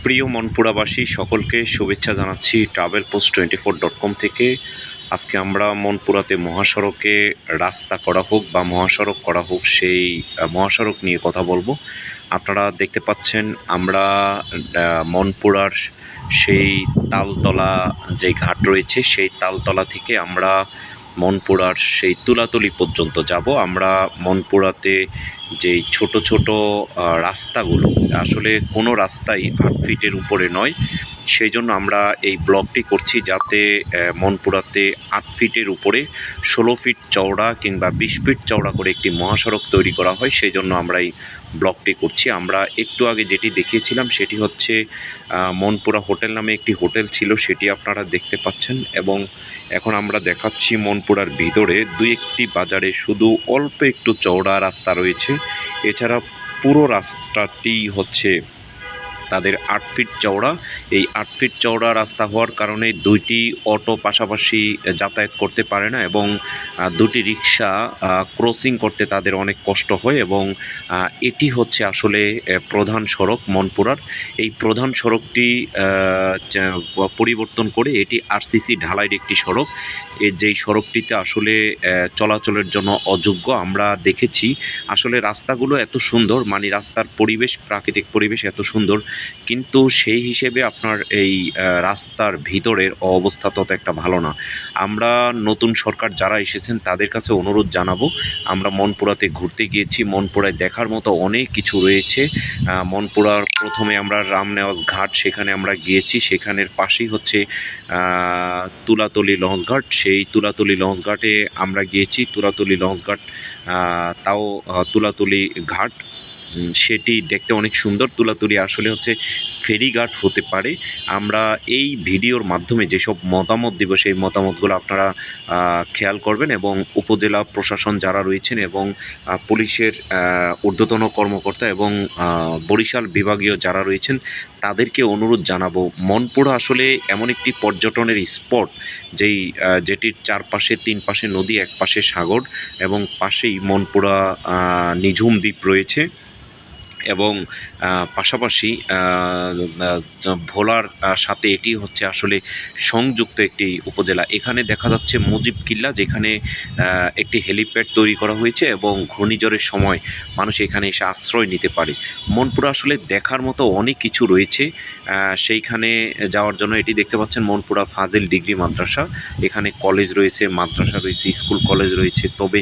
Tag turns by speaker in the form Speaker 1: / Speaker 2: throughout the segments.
Speaker 1: প্রিয় মনপুরাবাসী সকলকে শুভেচ্ছা জানাচ্ছি travelpost24.com থেকে। আজকে আমরা মনপুরাতে মহাসড়কে রাস্তা করা হোক বা মহাসড়ক করা হোক সেই মহাসড়ক নিয়ে কথা বলবো। আপনারা দেখতে পাচ্ছেন আমরা মনপুরার সেই তালতলা যে ঘাট রয়েছে সেই তালতলা থেকে আমরা মনপুরার সেই তুলাতলি পর্যন্ত যাব। আমরা মনপুরাতে যেই ছোট ছোট রাস্তাগুলো, আসলে কোনো রাস্তাই 8 ফিটের উপরে নয়, সেই জন্য আমরা এই ব্লগটি করছি যাতে মনপুরাতে 8 ফিটের উপরে 16 ফিট চওড়া কিংবা 20 ফিট চওড়া করে একটি মহাসড়ক তৈরি করা হয়, সেই জন্য আমরা এই ব্লগটি করছি। আমরা একটু আগে যেটি দেখিয়েছিলাম সেটি হচ্ছে মনপুরা হোটেল নামে একটি হোটেল ছিল, সেটি আপনারা দেখতে পাচ্ছেন। এবং এখন আমরা দেখাচ্ছি মনপুরার ভিতরে দুই একটি বাজারে শুধু অল্প একটু চওড়া রাস্তা রয়েছে, এছাড়া পুরো রাস্তাটি হচ্ছে তাদের 8 ফিট চওড়া। এই 8 ফিট চওড়া রাস্তা হওয়ার কারণে দুইটি অটো পাশাপাশি যাতায়াত করতে পারে না এবং দুটি রিক্সা ক্রসিং করতে তাদের অনেক কষ্ট হয়। এবং এটি হচ্ছে আসলে প্রধান সড়ক মনপুরার। এই প্রধান সড়কটি পরিবর্তন করে এটি আরসিসি ঢালাইয়ের একটি সড়ক। যেই সড়কটিতে আসলে চলাচলের জন্য অযোগ্য। আমরা দেখেছি আসলে রাস্তাগুলো এত সুন্দর, মানে রাস্তার পরিবেশ, প্রাকৃতিক পরিবেশ এত সুন্দর, কিন্তু সেই হিসেবে আপনার এই রাস্তার ভিতরের অবস্থা তত একটা ভালো না। আমরা নতুন সরকার যারা এসেছেন তাদের কাছে অনুরোধ জানাবো। আমরা মনপুরাতে ঘুরতে গিয়েছি, মনপুরায় দেখার মতো অনেক কিছু রয়েছে। মনপুরার প্রথমে আমরা রামনেওয়াজ ঘাট, সেখানে আমরা গিয়েছি, সেখানের পাশেই হচ্ছে তুলাতলি লঞ্চঘাট। সেই তুলাতলি লঞ্চঘাটে আমরা গিয়েছি। তুলাতলি লঞ্চঘাট তাও তুলাতলি ঘাট, সেটি দেখতে অনেক সুন্দর। তুলাতলি আসলে হচ্ছে ফেরিঘাট হতে পারে। আমরা এই ভিডিওর মাধ্যমে যেসব মতামত দিব সেই মতামতগুলো আপনারা খেয়াল করবেন এবং উপজেলা প্রশাসন যারা রয়েছেন এবং পুলিশের ঊর্ধ্বতন কর্মকর্তা এবং বরিশাল বিভাগীয় যারা রয়েছেন তাদেরকে অনুরোধ জানাবো। মনপুরা আসলে এমন একটি পর্যটনের স্পট যেটির চারপাশে 3 পাশে নদী, এক পাশে সাগর এবং পাশেই মনপুরা নিঝুম দ্বীপ রয়েছে এবং পাশাপাশি ভোলার সাথে এটি হচ্ছে আসলে সংযুক্ত একটি উপজেলা। এখানে দেখা যাচ্ছে মুজিব কিল্লা, যেখানে একটি হেলিপ্যাড তৈরি করা হয়েছে এবং ঘূর্ণিঝড়ের সময় মানুষ এখানে এসে আশ্রয় নিতে পারে। মনপুরা আসলে দেখার মতো অনেক কিছু রয়েছে। সেইখানে যাওয়ার জন্য এটি দেখতে পাচ্ছেন মনপুরা ফাজিল ডিগ্রি মাদ্রাসা। এখানে কলেজ রয়েছে, মাদ্রাসা রয়েছে, স্কুল কলেজ রয়েছে। তবে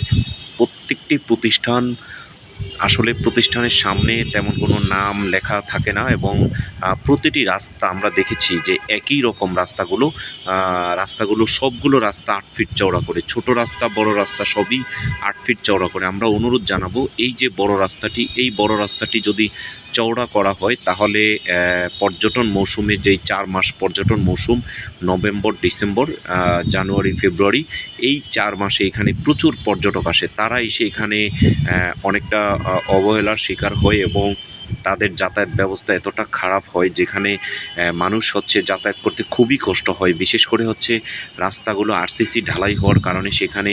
Speaker 1: প্রত্যেকটি প্রতিষ্ঠান আসলে প্রতিষ্ঠানের সামনে তেমন কোনো নাম লেখা থাকে না এবং প্রতিটি রাস্তা আমরা দেখেছি যে একই রকম রাস্তাগুলো সবগুলো রাস্তা 8 ফিট চওড়া করে, ছোট রাস্তা বড় রাস্তা সবই 8 ফিট চওড়া করে। আমরা অনুরোধ জানাবো এই যে বড় রাস্তাটি, এই বড় রাস্তাটি যদি চওড়া করা হয় তাহলে পর্যটন মৌসুমে যেই 4 মাস পর্যটন মৌসুম, নভেম্বর, ডিসেম্বর, জানুয়ারি, ফেব্রুয়ারি, এই 4 মাসে এখানে প্রচুর পর্যটক আসে। তারা এসে এখানে অনেকটা অবহেলার শিকার হয় এবং তাদের যাতায়াত ব্যবস্থা এতটা খারাপ হয় যেখানে মানুষ হচ্ছে যাতায়াত করতে খুবই কষ্ট হয়। বিশেষ করে হচ্ছে রাস্তাগুলো আরসিসি ঢালাই হওয়ার কারণে সেখানে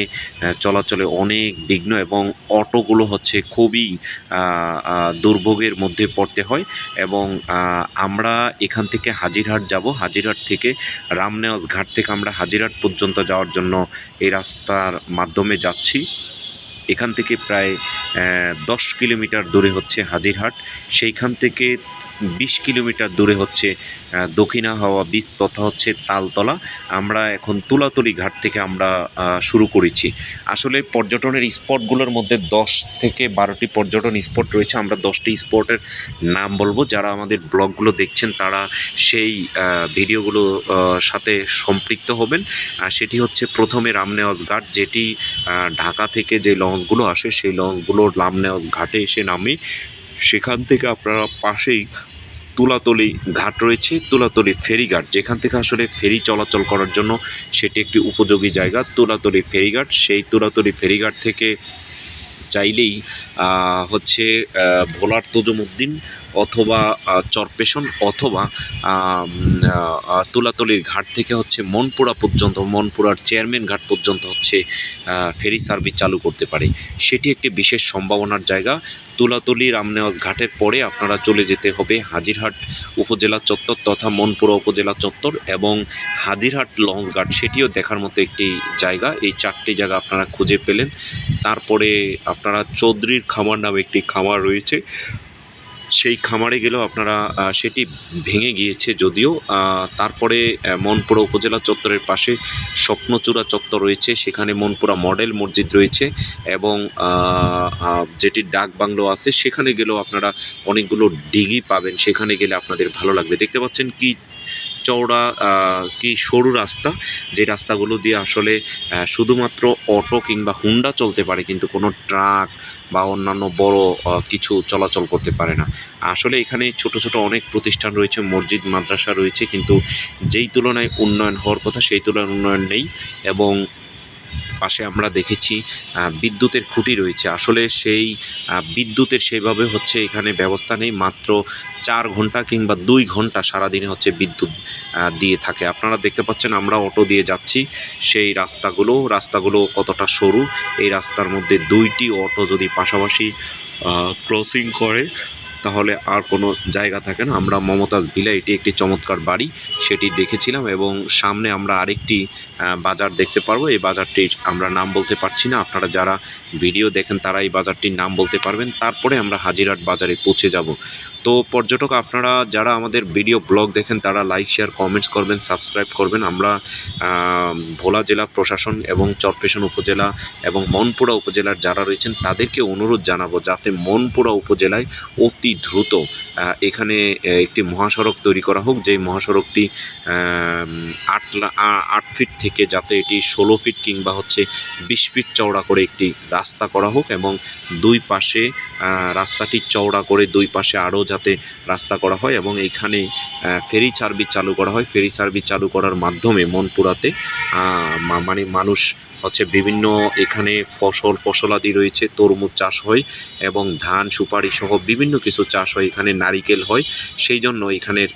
Speaker 1: চলাচলে অনেক বিঘ্ন এবং অটোগুলো হচ্ছে খুবই দুর্ভোগের মধ্যে পড়তে হয়। এবং আমরা এখান থেকে হাজিরহাট যাব, হাজিরহাট থেকে রামনেওয়াজ ঘাট থেকে আমরা হাজিরহাট পর্যন্ত যাওয়ার জন্য এই রাস্তার মাধ্যমে যাচ্ছি। এখান থেকে প্রায় 10 কিলোমিটার দূরে হচ্ছে হাজিরহাট, সেইখান থেকে 20 কিলোমিটার দূরে হচ্ছে দক্ষিণা হাওয়া বীচ তথা হচ্ছে তালতলা। আমরা এখন তুলাতলি ঘাট থেকে আমরা শুরু করেছি। আসলে পর্যটনের স্পটগুলোর মধ্যে 10 থেকে 12টি পর্যটন স্পট রয়েছে। আমরা 10টি স্পটের নাম বলবো। যারা আমাদের ব্লগগুলো দেখছেন তারা সেই ভিডিওগুলো সাথে সম্পৃক্ত হবেন। সেটি হচ্ছে প্রথমে রামনেওয়াজ ঘাট, যেটি ঢাকা থেকে যে লঞ্চগুলো আসে সেই লঞ্চগুলোর রামনেওয়াজ ঘাটে এসে নামে। সেখান থেকে আপনারা পাশেই তুলাতলি ঘাট রয়েছে, তুলাতলি ফেরিঘাট, যেখান থেকে আসলে ফেরি চলাচল করার জন্য সেটি একটি উপযোগী জায়গা, তুলাতলি ফেরিঘাট। সেই তুলাতলি ফেরিঘাট থেকে চাইলেই হচ্ছে ভোলার তজুমুদ্দিন অথবা চরপেশন অথবা তুলাতলির ঘাট থেকে হচ্ছে মনপুরা পর্যন্ত, মনপুরার চেয়ারম্যান ঘাট পর্যন্ত হচ্ছে ফেরি সার্ভিস চালু করতে পারে। সেটি একটি বিশেষ সম্ভাবনার জায়গা। তুলাতলি রামনেওয়াজ ঘাটের পরে আপনারা চলে যেতে হবে হাজিরহাট উপজেলা চত্বর তথা মনপুরা উপজেলা চত্বর এবং হাজিরহাট লঞ্চ ঘাট, সেটিও দেখার মতো একটি জায়গা। এই 4টি জায়গা আপনারা খুঁজে পেলেন। তারপরে আপনারা চৌধুরীর খামার নামে একটি খামার রয়েছে, সেই খামারে গেলেও আপনারা সেটি ভেঙে গিয়েছে যদিও। তারপরে মনপুরা উপজেলা চত্বরের পাশে স্বপ্নচূড়া চত্বর রয়েছে, সেখানে মনপুরা মডেল মসজিদ রয়েছে এবং যেটি ডাক বাংলো আছে, সেখানে গেলেও আপনারা অনেকগুলো ডিগি পাবেন। সেখানে গেলে আপনাদের ভালো লাগবে। দেখতে পাচ্ছেন কি চওড়া কি সরু রাস্তা, যে রাস্তাগুলো দিয়ে আসলে শুধুমাত্র অটো কিংবা হুন্ডা চলতে পারে, কিন্তু কোনো ট্রাক বা অন্যান্য বড় কিছু চলাচল করতে পারে না। আসলে এখানে ছোট ছোট অনেক প্রতিষ্ঠান রয়েছে, মসজিদ মাদ্রাসা রয়েছে, কিন্তু যেই তুলনায় উন্নয়ন হওয়ার কথা সেই তুলনায় উন্নয়ন নেই। এবং পাশে আমরা দেখেছি বিদ্যুতের খুঁটি রয়েছে। আসলে সেই বিদ্যুতের সেইভাবে হচ্ছে এখানে ব্যবস্থা নেই। মাত্র 4 ঘন্টা কিংবা 2 ঘন্টা সারাদিনে হচ্ছে বিদ্যুৎ দিয়ে থাকে। আপনারা দেখতে পাচ্ছেন আমরা অটো দিয়ে যাচ্ছি, সেই রাস্তাগুলো কতটা সরু। এই রাস্তার মধ্যে 2টি অটো যদি পাশাপাশি ক্রসিং করে তাহলে আর কোনো জায়গা থাকে না। আমরা মমতাজ ভিলা, এটি একটি চমৎকার বাড়ি, সেটি দেখেছিলাম এবং সামনে আমরা আরেকটি বাজার দেখতে পারবো। এই বাজারটির আমরা নাম বলতে পারছি না, আপনারা যারা ভিডিও দেখেন তারা এই বাজারটির নাম বলতে পারবেন। তারপরে আমরা হাজিরহাট বাজারে পৌঁছে যাব। তো পর্যটক আপনারা যারা আমাদের ভিডিও ব্লগ দেখেন তারা লাইক, শেয়ার, কমেন্টস করবেন, সাবস্ক্রাইব করবেন। আমরা ভোলা জেলা প্রশাসন এবং চরপেশন উপজেলা এবং মনপুরা উপজেলার যারা রয়েছেন তাদেরকে অনুরোধ জানাবো যাতে মনপুরা উপজেলায় অতি দ্রুত এখানে একটি মহাসড়ক তৈরি করা হোক, যেই মহাসড়কটি 8 ফিট থেকে যাতে এটি 16 ফিট কিংবা হচ্ছে 20 ফিট চওড়া করে একটি রাস্তা করা হোক এবং দুই পাশে রাস্তাটি চওড়া করে দুই পাশে আরও যাতে রাস্তা করা হয় এবং এইখানে ফেরি সার্ভিস চালু করা হয়। ফেরি সার্ভিস চালু করার মাধ্যমে মনপুরাতে মানে মানুষ হচ্ছে বিভিন্ন এখানে ফসলাদি রয়েছে, তরমুজ চাষ হয় এবং ধান সুপারি সহ বিভিন্ন কিছু চাষ হয়, এখানে নারিকেল হয়। সেই জন্য এখানের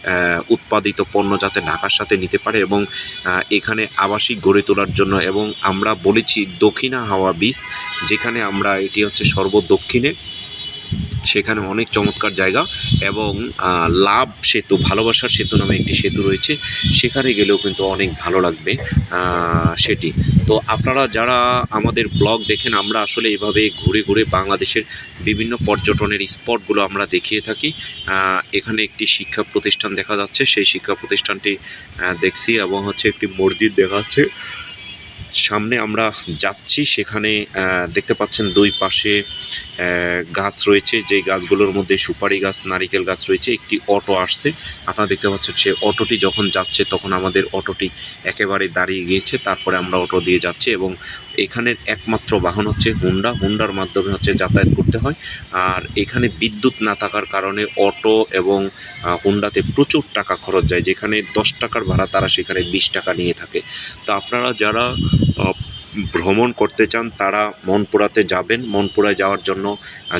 Speaker 1: উৎপাদিত পণ্য যাতে ঢাকার সাথে নিতে পারে এবং এখানে আবাসিক গড়ে তোলার জন্য। এবং আমরা বলেছি দক্ষিণা হাওয়া বীজ, যেখানে আমরা এটি হচ্ছে সর্বদক্ষিণে, সেখানে অনেক চমৎকার জায়গা এবং লাভ সেতু, ভালোবাসার সেতু নামে একটি সেতু রয়েছে, সেখানে গেলেও কিন্তু অনেক ভালো লাগবে সেটি। তো আপনারা যারা আমাদের ব্লগ দেখেন, আমরা আসলে এভাবে ঘুরে ঘুরে বাংলাদেশের বিভিন্ন পর্যটনের স্পটগুলো আমরা দেখিয়ে থাকি। এখানে একটি শিক্ষা প্রতিষ্ঠান দেখা যাচ্ছে, সেই শিক্ষা প্রতিষ্ঠানটি দেখছি এবং হচ্ছে একটি মসজিদ দেখা যাচ্ছে। সামনে আমরা যাচ্ছি, সেখানে দেখতে পাচ্ছেন দুই পাশে গাছ রয়েছে, যেই গাছগুলোর মধ্যে সুপারি গাছ, নারিকেল গাছ রয়েছে। একটি অটো আসছে, আপনারা দেখতে পাচ্ছেন সে অটোটি যখন যাচ্ছে তখন আমাদের অটোটি একেবারে দাঁড়িয়ে গিয়েছে, তারপরে আমরা অটো দিয়ে যাচ্ছি এবং এখানের একমাত্র বাহন হচ্ছে হুন্ডার মাধ্যমে হচ্ছে যাতায়াত করতে হয়। আর এখানে বিদ্যুৎ না থাকার কারণে অটো এবং হুন্ডাতে প্রচুর টাকা খরচ যায়, যেখানে 10 টাকার ভাড়া তারা সেখানে 20 টাকা নিয়ে থাকে। তো আপনারা যারা ভ্রমণ করতে চান তারা মনপুরাতে যাবেন। মনপুরায় যাওয়ার জন্য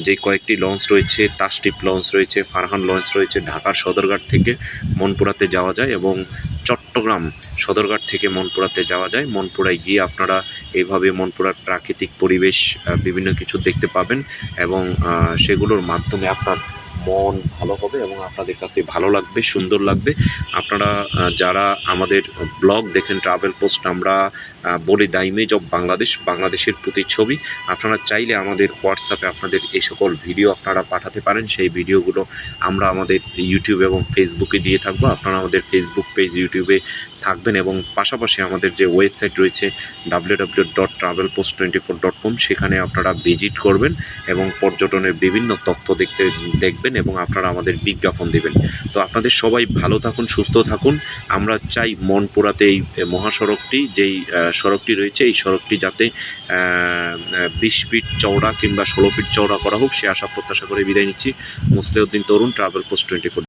Speaker 1: যে কয়েকটি লঞ্চ রয়েছে, তাসটিপ লঞ্চ রয়েছে, ফারহান লঞ্চ রয়েছে, ঢাকার সদরঘাট থেকে মনপুরাতে যাওয়া যায় এবং চট্টগ্রাম সদরঘাট থেকে মনপুরাতে যাওয়া যায়। মনপুরায় গিয়ে আপনারা এইভাবে মনপুরার প্রাকৃতিক পরিবেশ বিভিন্ন কিছু দেখতে পাবেন এবং সেগুলোর মাধ্যমে আপনার মন ভালো হবে এবং আপনাদের কাছে ভালো লাগবে, সুন্দর লাগবে। আপনারা যারা আমাদের ব্লগ দেখেন ট্রাভেল পোস্ট, আমরা বলি দ্য ইমেজ অফ বাংলাদেশের প্রতিচ্ছবি। আপনারা চাইলে আমাদের হোয়াটসঅ্যাপে আপনাদের এই সকল ভিডিও আপনারা পাঠাতে পারেন, সেই ভিডিওগুলো আমরা আমাদের ইউটিউব এবং ফেসবুকে দিয়ে থাকবো। আপনারা আমাদের ফেসবুক পেজ, ইউটিউবে থাকবেন এবং পাশাপাশি আমাদের যে ওয়েবসাইট রয়েছে www.travelpost24.com, সেখানে আপনারা ভিজিট করবেন এবং পর্যটনের বিভিন্ন তথ্য দেখবেন এবং আপনারা আমাদের বিজ্ঞাপন দেবেন। তো আপনাদের সবাই ভালো থাকুন, সুস্থ থাকুন। আমরা চাই মনপুরাতে এই মহাসড়কটি, যেই সড়কটি রয়েছে, এই সড়কটি যাতে 20 ফিট চওড়া কিংবা 16 ফিট চওড়া করা হোক, সে আশা প্রত্যাশা করে বিদায় নিচ্ছি। মুসলিউদ্দিন তরুণ, ট্রাভেল পোস্ট 24।